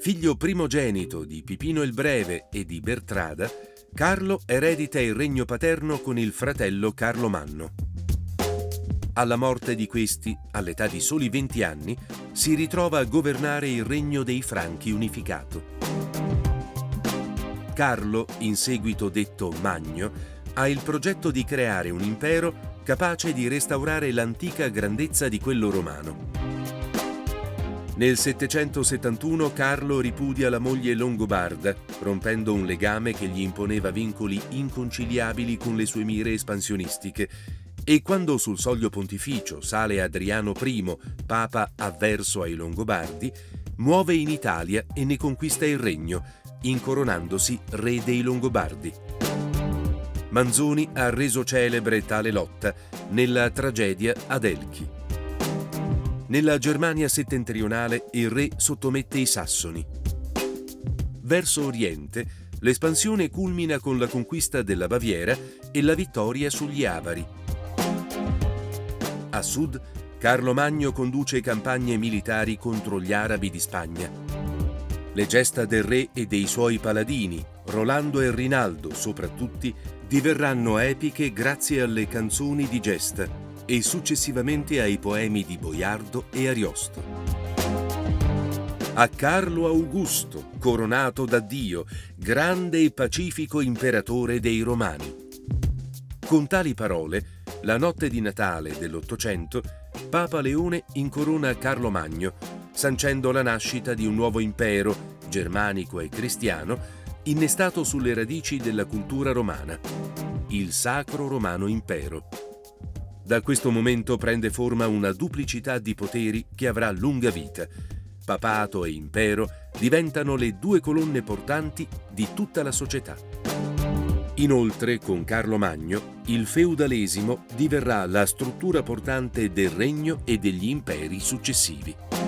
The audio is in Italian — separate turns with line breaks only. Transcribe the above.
Figlio primogenito di Pipino il Breve e di Bertrada, Carlo eredita il regno paterno con il fratello Carlo Manno. Alla morte di questi, all'età di soli 20 anni, si ritrova a governare il regno dei Franchi unificato. Carlo, in seguito detto Magno, ha il progetto di creare un impero capace di restaurare l'antica grandezza di quello romano. Nel 771 Carlo ripudia la moglie longobarda, rompendo un legame che gli imponeva vincoli inconciliabili con le sue mire espansionistiche, e quando sul soglio pontificio sale Adriano I, papa avverso ai Longobardi, muove in Italia e ne conquista il regno, incoronandosi re dei Longobardi. Manzoni ha reso celebre tale lotta nella tragedia ad Elchi. Nella Germania settentrionale il re sottomette i Sassoni. Verso oriente l'espansione culmina con la conquista della Baviera e la vittoria sugli Avari. A sud Carlo Magno conduce campagne militari contro gli arabi di Spagna. Le gesta del re e dei suoi paladini, Rolando e Rinaldo soprattutto, diverranno epiche grazie alle canzoni di gesta e successivamente ai poemi di Boiardo e Ariosto. A Carlo Augusto, coronato da Dio, grande e pacifico imperatore dei Romani. Con tali parole, la notte di Natale dell'Ottocento, Papa Leone incorona Carlo Magno, sancendo la nascita di un nuovo impero, germanico e cristiano, innestato sulle radici della cultura romana, il Sacro Romano Impero. Da questo momento prende forma una duplicità di poteri che avrà lunga vita. Papato e impero diventano le due colonne portanti di tutta la società. Inoltre, con Carlo Magno, il feudalesimo diverrà la struttura portante del regno e degli imperi successivi.